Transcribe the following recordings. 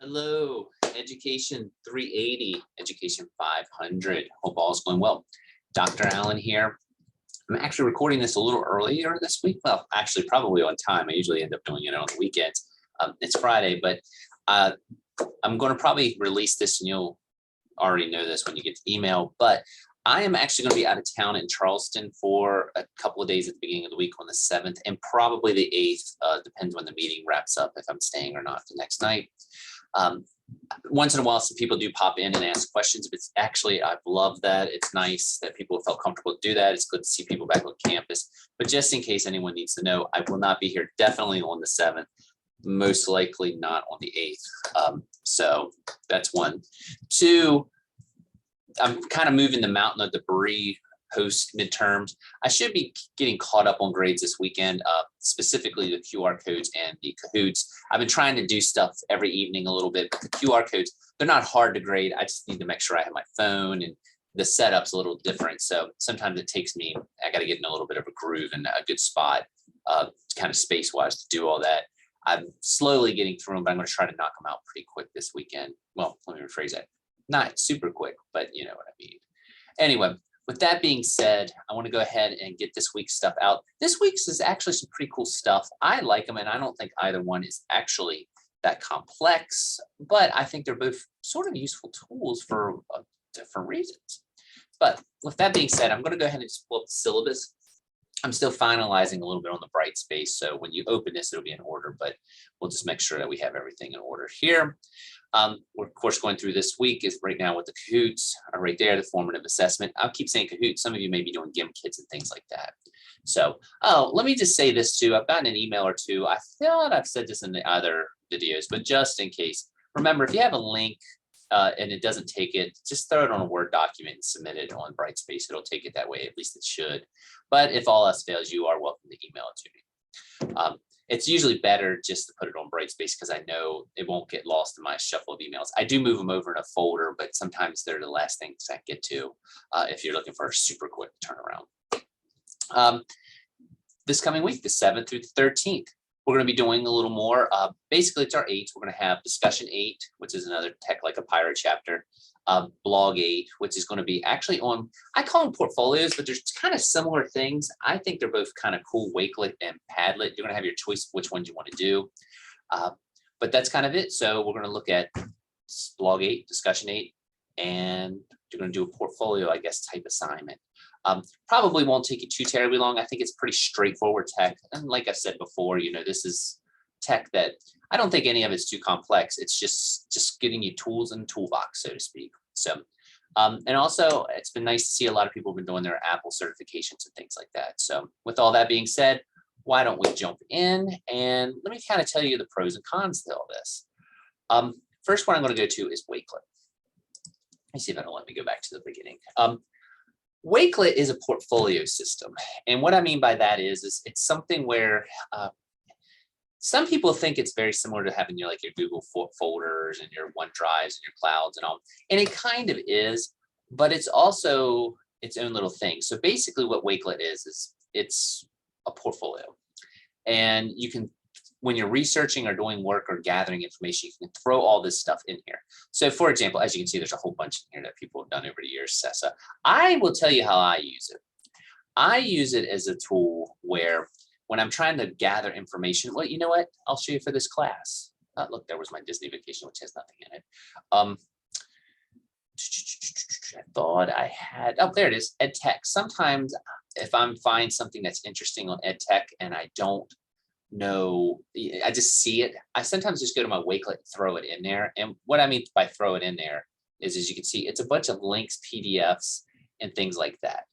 Hello, Education 380, Education 500. Hope all is going well. Dr. Allen here. I'm actually recording this a little earlier this week. Well, actually, probably on time. I usually end up doing it on the weekends. It's Friday, but I'm going to probably release this, and you'll already know this when you get the email. But I am actually going to be out of town in Charleston for a couple of days at the beginning of the week on the 7th and probably the 8th. Depends when the meeting wraps up, if I'm staying or not the next night. Once in a while, some people do pop in and ask questions, but actually, I've loved that. It's nice that people felt comfortable to do that. It's good to see people back on campus. But just in case anyone needs to know, I will not be here definitely on the 7th, most likely not on the 8th. So that's one. Two, I'm kind of moving the mountain of debris post midterms. I should be getting caught up on grades this weekend, specifically the QR codes and the Kahoots. I've been trying to do stuff every evening a little bit, but the QR codes, they're not hard to grade. I just need to make sure I have my phone, and the setup's a little different. So sometimes it takes me, I got to get in a little bit of a groove and a good spot, kind of space-wise to do all that. I'm slowly getting through them, but I'm going to try to knock them out pretty quick this weekend. Well, let me rephrase that. Not super quick, but you know what I mean. Anyway, with that being said, I want to go ahead and get this week's stuff out. This week's is actually some pretty cool stuff. I like them, and I don't think either one is actually that complex, but I think they're both sort of useful tools for different reasons. But with that being said, I'm going to go ahead and just pull up the syllabus. I'm still finalizing a little bit on the Brightspace, so when you open this, it'll be in order, but we'll just make sure that we have everything in order here. We're, of course, going through this week is right now with the Kahoots right there, the formative assessment. I'll keep saying Kahoots. Some of you may be doing GIM kits and things like that. So, let me just say this too. I've gotten an email or two. I thought I've said this in the other videos, but just in case, remember, if you have a link and it doesn't take it, just throw it on a Word document and submit it on Brightspace. It'll take it that way. At least it should. But if all else fails, you are welcome to email it to me. It's usually better just to put it on Brightspace because I know it won't get lost in my shuffle of emails. I do move them over in a folder, but sometimes they're the last things I get to if you're looking for a super quick turnaround. This coming week, the 7th through the 13th, we're going to be doing a little more. Basically, it's our 8. We're going to have discussion 8, which is another Tech Like a Pirate chapter. Blog 8, which is going to be actually on, I call them portfolios, but there's kind of similar things. I think they're both kind of cool, Wakelet and Padlet. You're going to have your choice of which ones you want to do. But that's kind of it. So we're going to look at blog 8, discussion 8, and you're going to do a portfolio, I guess, type assignment. Probably won't take you too terribly long. I think it's pretty straightforward tech. And like I said before, you know, this is tech that I don't think any of it's too complex. It's just getting you tools in the toolbox, so to speak. So, and also it's been nice to see a lot of people have been doing their Apple certifications and things like that. So with all that being said, why don't we jump in and let me kind of tell you the pros and cons to all this. First one I'm going to go to is Wakelet. Let me see if it'll let me go back to the beginning. Wakelet is a portfolio system. And what I mean by that is it's something where some people think it's very similar to having your Google folders and your OneDrives and your clouds and all. And it kind of is, but it's also its own little thing. So basically what Wakelet is it's a portfolio. And you can, when you're researching or doing work or gathering information, you can throw all this stuff in here. So for example, as you can see, there's a whole bunch in here that people have done over the years. Sessa. I will tell you how I use it. I use it as a tool where when I'm trying to gather information, well, you know what? I'll show you for this class. Look, there was my Disney vacation, which has nothing in it. I thought I had, oh, there it is, Ed Tech. Sometimes if I'm find something that's interesting on Ed Tech and I don't know, I just see it, I sometimes just go to my Wakelet and throw it in there. And what I mean by throw it in there is, as you can see, it's a bunch of links, PDFs, and things like that.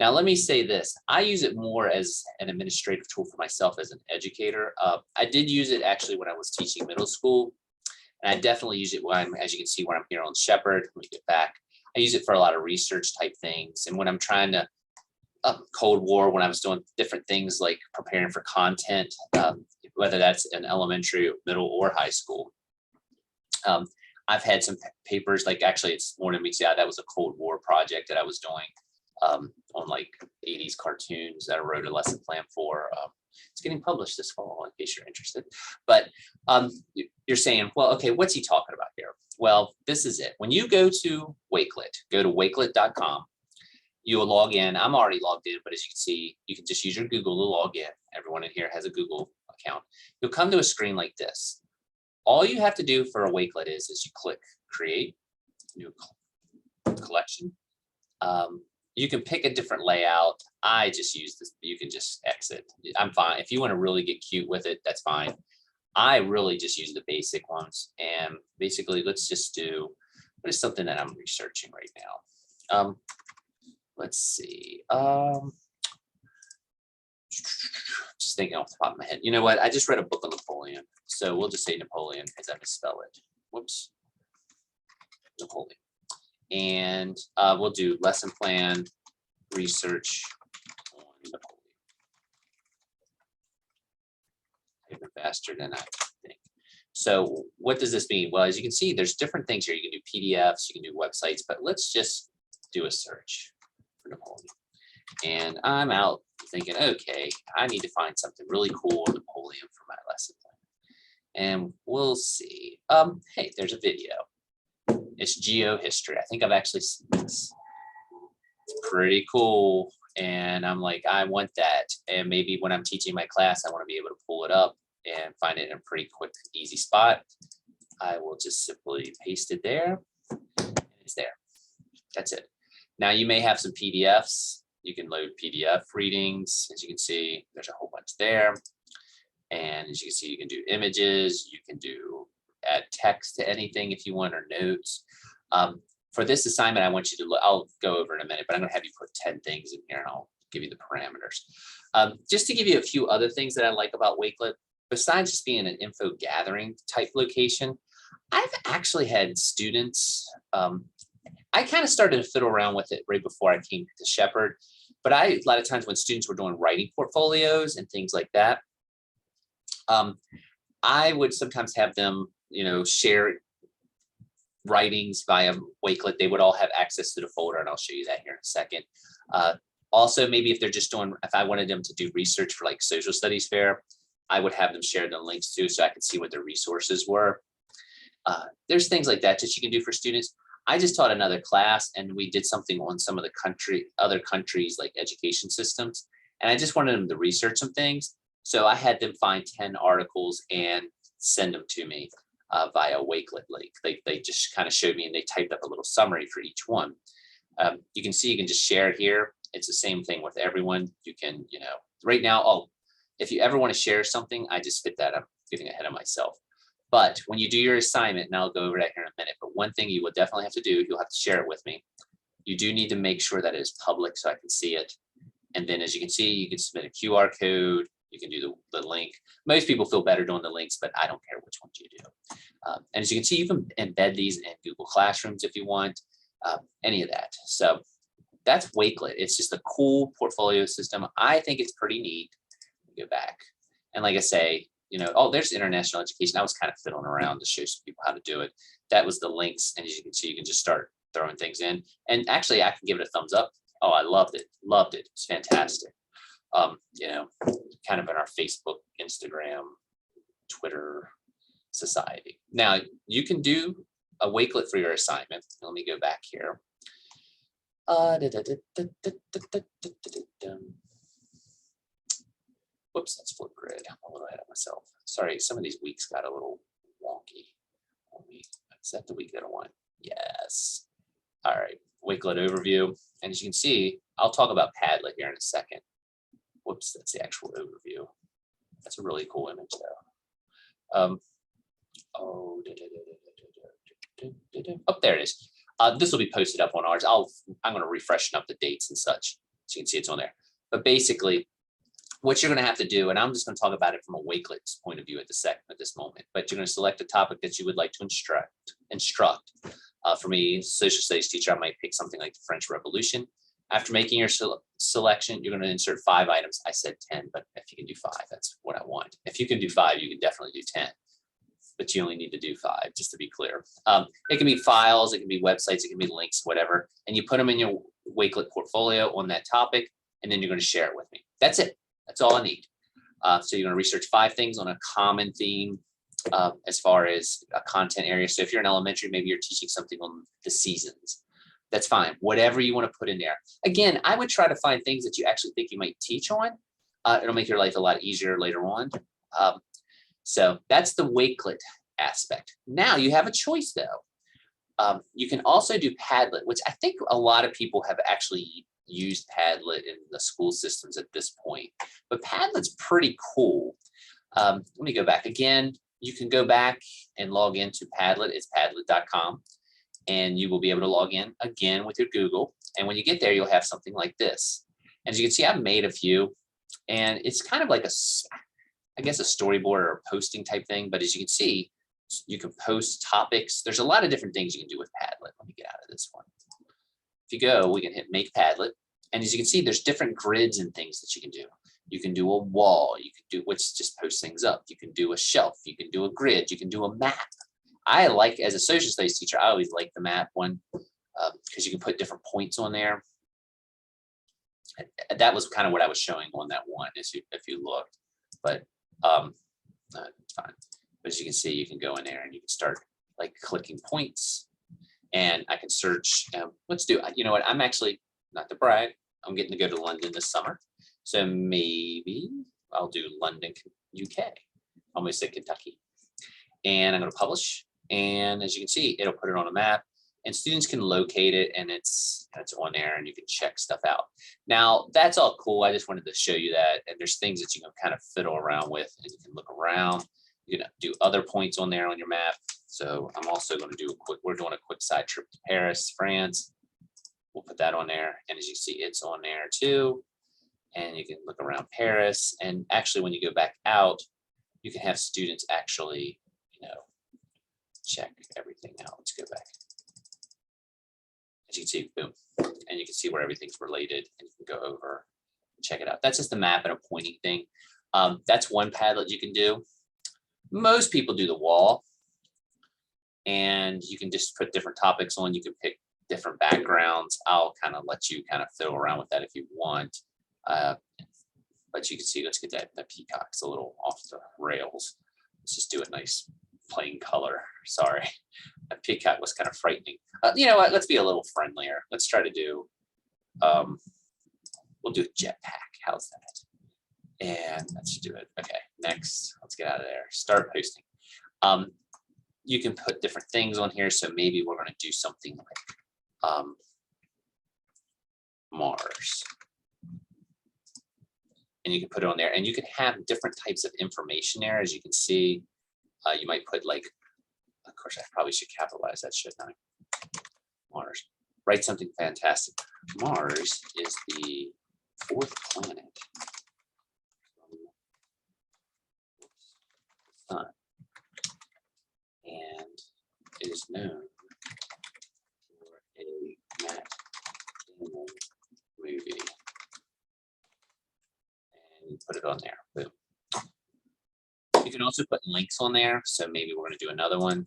Now, let me say this. I use it more as an administrative tool for myself as an educator. I did use it actually when I was teaching middle school. And I definitely use it when I'm, as you can see, when I'm here on Shepherd. Let me get back. I use it for a lot of research type things. And when I'm trying to, Cold War, when I was doing different things like preparing for content, whether that's in elementary, middle, or high school. I've had some papers, like actually it's more than meets the eye. That was a Cold War project that I was doing. On like 80s cartoons that I wrote a lesson plan for. It's getting published this fall in case you're interested. But you're saying, well, okay, what's he talking about here? Well, this is it. When you go to Wakelet, go to wakelet.com. You will log in. I'm already logged in, but as you can see, you can just use your Google to log in. Everyone in here has a Google account. You'll come to a screen like this. All you have to do for a Wakelet is you click create new collection. You can pick a different layout. I just use this. You can just exit. I'm fine. If you want to really get cute with it, that's fine. I really just use the basic ones. And basically, let's just do what is something that I'm researching right now. Let's see. Just thinking off the top of my head. You know what? I just read a book on Napoleon. So we'll just say Napoleon because I misspell it. Whoops. Napoleon. And we'll do lesson plan research on Napoleon. Even faster than I think. So what does this mean? Well, as you can see, there's different things here. You can do PDFs, you can do websites, but let's just do a search for Napoleon. And I'm out thinking, okay, I need to find something really cool on Napoleon for my lesson plan. And we'll see. Hey, there's a video. It's geohistory. I think I've actually seen this. It's pretty cool. And I'm like, I want that. And maybe when I'm teaching my class, I want to be able to pull it up and find it in a pretty quick, easy spot. I will just simply paste it there. And it's there. That's it. Now you may have some PDFs. You can load PDF readings. As you can see, there's a whole bunch there. And as you can see, you can do images. You can do add text to anything if you want, or notes. For this assignment, I want you to look, I'll go over in a minute, but I'm going to have you put 10 things in here and I'll give you the parameters. Just to give you a few other things that I like about Wakelet, besides just being an info gathering type location, I've actually had students, I kind of started to fiddle around with it right before I came to Shepherd, but a lot of times when students were doing writing portfolios and things like that, I would sometimes have them, share writings via Wakelet. They would all have access to the folder, and I'll show you that here in a second. Also, maybe if they're just doing, if I wanted them to do research for like social studies fair, I would have them share the links too, so I could see what their resources were. There's things like that you can do for students. I just taught another class, and we did something on some of the other countries like education systems, and I just wanted them to research some things. So I had them find 10 articles and send them to me via Wakelet link. They just kind of showed me, and they typed up a little summary for each one. You can see, you can just share it here. It's the same thing with everyone. You can, right now, if you ever want to share something, I just fit that. I'm getting ahead of myself. But when you do your assignment, and I'll go over that here in a minute, but one thing you will definitely have to do, you'll have to share it with me. You do need to make sure that it is public so I can see it. And then as you can see, you can submit a QR code. You can do the link. Most people feel better doing the links, but I don't care which ones you do. And as you can see, you can embed these in Google Classrooms if you want, any of that. So that's Wakelet. It's just a cool portfolio system. I think it's pretty neat. Go back. And like I say, there's international education. I was kind of fiddling around to show some people how to do it. That was the links. And as you can see, you can just start throwing things in. And actually, I can give it a thumbs up. Oh, I loved it. Loved it. It's fantastic. Kind of in our Facebook, Instagram, Twitter society. Now, you can do a Wakelet for your assignment. Let me go back here. Whoops, that's flip grid. I'm a little ahead of myself. Sorry, some of these weeks got a little wonky on me. Is that the week that I want? Yes. All right, Wakelet overview. And as you can see, I'll talk about Padlet here in a second. Whoops, that's the actual overview. That's a really cool image though. There it is. This will be posted up on ours. I'm going to refresh up the dates and such so you can see it's on there. But basically, what you're going to have to do, and I'm just going to talk about it from a Wakelet's point of view at this moment, but you're going to select a topic that you would like to instruct. For me, social studies teacher, I might pick something like the French Revolution. After making your selection, you're going to insert 5 items. I said 10, but if you can do 5, that's what I want. If you can do 5, you can definitely do 10, but you only need to do 5, just to be clear. It can be files, it can be websites, it can be links, whatever. And you put them in your Wakelet portfolio on that topic, and then you're going to share it with me. That's it. That's all I need. So you're going to research 5 things on a common theme, as far as a content area. So if you're in elementary, maybe you're teaching something on the seasons. That's fine. Whatever you want to put in there. Again, I would try to find things that you actually think you might teach on. It'll make your life a lot easier later on. So that's the Wakelet aspect. Now you have a choice though. You can also do Padlet, which I think a lot of people have actually used Padlet in the school systems at this point. But Padlet's pretty cool. Let me go back again. You can go back and log into Padlet. It's padlet.com. And you will be able to log in again with your Google. And when you get there, you'll have something like this. And as you can see, I've made a few. And it's kind of like I guess a storyboard or a posting type thing. But as you can see, you can post topics. There's a lot of different things you can do with Padlet. Let me get out of this one. If you go, we can hit Make Padlet. And as you can see, there's different grids and things that you can do. You can do a wall. You can do, which just post things up. You can do a shelf. You can do a grid. You can do a map. I like, as a social studies teacher, I always like the map one because you can put different points on there. That was kind of what I was showing on that one, if you looked. But it's fine. But as you can see, you can go in there and you can start like clicking points. And I can search. Let's do. You know what? I'm actually, not to brag, I'm getting to go to London this summer. So maybe I'll do London, UK. Almost say Kentucky. And I'm going to publish. And as you can see, it'll put it on a map and students can locate it and it's on there and you can check stuff out. Now that's all cool. I just wanted to show you that. And there's things that you can kind of fiddle around with and you can look around. You can do other points on there on your map. So I'm also going to do we're doing a quick side trip to Paris, France. We'll put that on there. And as you see, it's on there too. And you can look around Paris. And actually, when you go back out, you can have students actually, check everything out. Let's go back. As you can see, boom. And you can see where everything's related and you can go over and check it out. That's just the map and a pointing thing. That's one Padlet you can do. Most people do the wall. And you can just put different topics on. You can pick different backgrounds. I'll kind of let you kind of fiddle around with that if you want. But you can see, let's get that peacock. It's a little off the rails. Let's just do a nice plain color. Sorry, that peacock was kind of frightening. You know what? Let's be a little friendlier. Let's try to do. We'll do a jetpack. How's that? And let's do it. Okay, next. Let's get out of there. Start posting. You can put different things on here. So maybe we're going to do something like Mars. And you can put it on there and you can have different types of information there. As you can see, you might put like, of course, I probably should capitalize that, shouldn't I? Mars. Write something fantastic. Mars is the 4th planet from the sun. And it is known for a Matt Damon movie. And put it on there. Boom. You can also put links on there. So maybe we're going to do another one.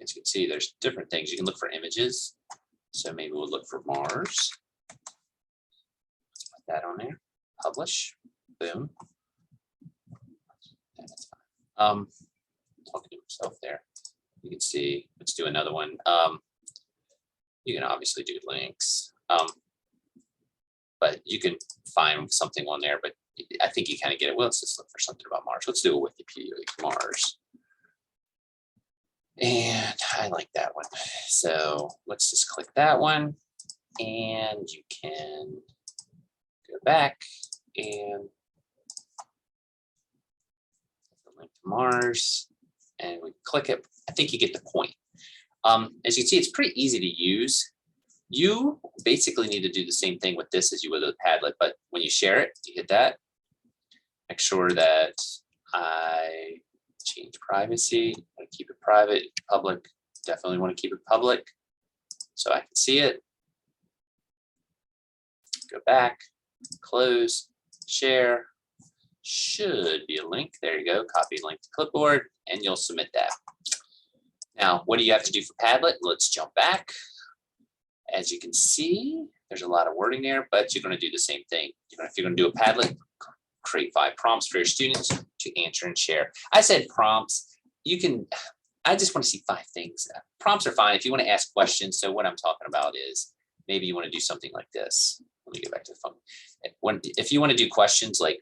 As you can see, there's different things. You can look for images. So maybe we'll look for Mars. Let's put that on there. Publish. Boom. That's fine. Talking to myself there. You can see, let's do another one. You can obviously do links. But you can find something on there, but I think you kind of get it. Well, let's just look for something about Mars. Let's do a Wikipedia, Mars. And I like that one. So let's just click that one. And you can go back and link to Mars. And we click it. I think you get the point. As you can see, it's pretty easy to use. You basically need to do the same thing with this as you would with Padlet, but when you share it, you hit that. Make sure that I change privacy. I keep it private, public. Definitely want to keep it public so I can see it. Go back, close, share. Should be a link. There you go. Copy link to clipboard, and you'll submit that. Now, what do you have to do for Padlet? Let's jump back. As you can see, there's a lot of wording there, but you're going to do the same thing. If you're going to do a Padlet, create 5 prompts for your students to answer and share. I said prompts. you can, I just want to see 5 things. Prompts are fine if you want to ask questions. So what I'm talking about is maybe you want to do something like this. Let me get back to the phone. If you want to do questions like,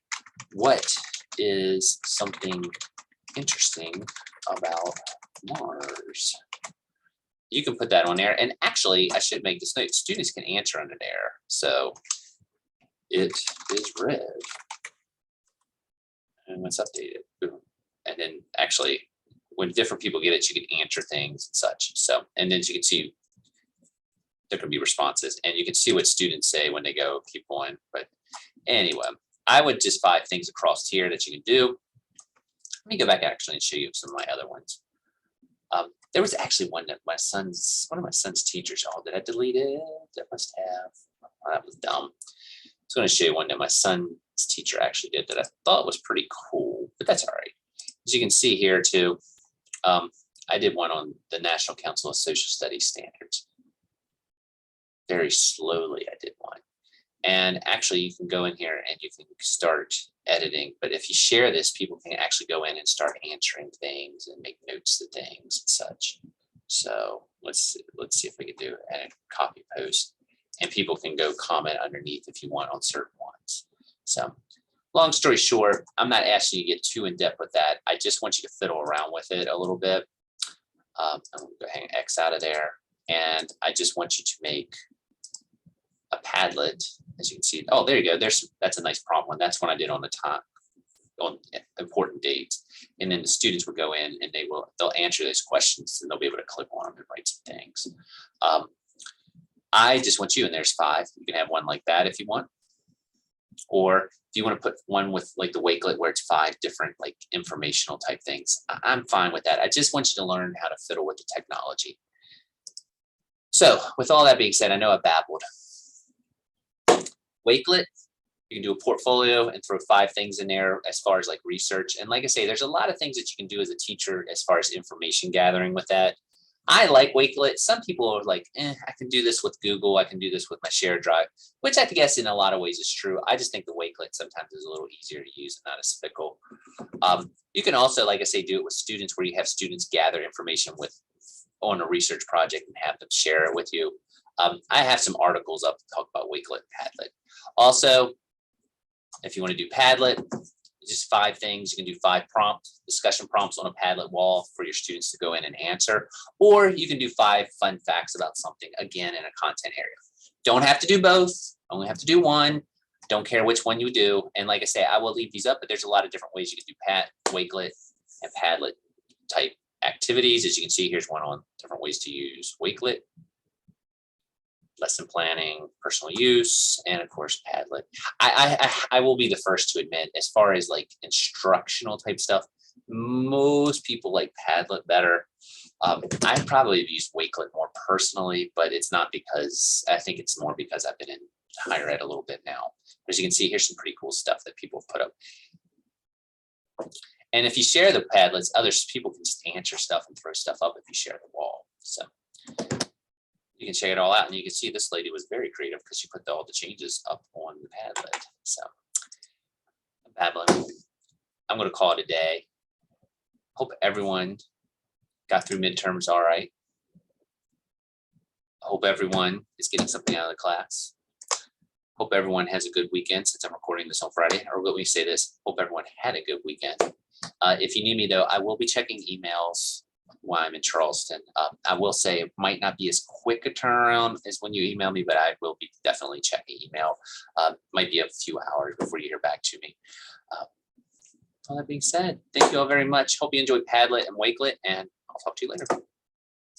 what is something interesting about Mars? You can put that on there. And actually, I should make this note. Students can answer under there. So it is red. And it's updated. Boom. And then actually, when different people get it, you can answer things and such. So, and then you can see there can be responses, and you can see what students say when they go keep going. But anyway, I would just 5 things across here that you can do. Let me go back actually and show you some of my other ones. There was actually one that one of my son's teachers, oh, did I delete it? That must have, oh, that was dumb. I was going to show you one that my son's teacher actually did that I thought was pretty cool, but that's all right. As you can see here too, I did one on the National Council of Social Studies Standards. Very slowly I did one. And actually you can go in here and you can start editing, but if you share this, people can actually go in and start answering things and make notes to things and such. So let's see if we can do a copy post, and people can go comment underneath if you want on certain ones. So long story short, I'm not asking you to get too in depth with that. I just want you to fiddle around with it a little bit. I'm gonna go hang X out of there. And I just want you to make a Padlet, as you can see. Oh, there you go. That's a nice prompt one. That's one I did on the time, on important dates. And then the students will go in and they'll answer those questions, and they'll be able to click on them and write some things. I just want you, and there's 5. You can have one like that if you want. Or if you want to put one with like the Wakelet where it's 5 different like informational type things, I'm fine with that. I just want you to learn how to fiddle with the technology. So with all that being said, I know I babbled. Wakelet, you can do a portfolio and throw 5 things in there as far as like research. And like I say, there's a lot of things that you can do as a teacher as far as information gathering with that. I like Wakelet. Some people are like, I can do this with Google. I can do this with my shared drive, which I guess in a lot of ways is true. I just think the Wakelet sometimes is a little easier to use and not as fickle. You can also, like I say, do it with students where you have students gather information on a research project and have them share it with you. I have some articles up to talk about Wakelet and Padlet. Also, if you want to do Padlet, just 5 things. You can do 5 discussion prompts on a Padlet wall for your students to go in and answer, or you can do 5 fun facts about something, again, in a content area. Don't have to do both, only have to do one. Don't care which one you do. And like I say, I will leave these up, but there's a lot of different ways you can do Wakelet and Padlet type activities. As you can see, here's one on different ways to use Wakelet. Lesson planning, personal use, and of course Padlet. I will be the first to admit, as far as like instructional type stuff, most people like Padlet better. I probably have used Wakelet more personally, but it's not because, I think it's more because I've been in higher ed a little bit now. As you can see, here's some pretty cool stuff that people have put up. And if you share the Padlets, other people can just answer stuff and throw stuff up if you share the wall. So you can check it all out, and you can see this lady was very creative because she put all the changes up on the Padlet. So Padlet, I'm going to call it a day. Hope everyone got through midterms all right. I hope everyone is getting something out of the class. Hope everyone has a good weekend, since I'm recording this on Friday. Or let me say this, hope everyone had a good weekend. If you need me though, I will be checking emails while I'm in Charleston. I will say it might not be as quick a turnaround as when you email me, but I will be definitely checking email. Might be a few hours before you hear back to me. All that being said, thank you all very much. Hope you enjoyed Padlet and Wakelet, and I'll talk to you later.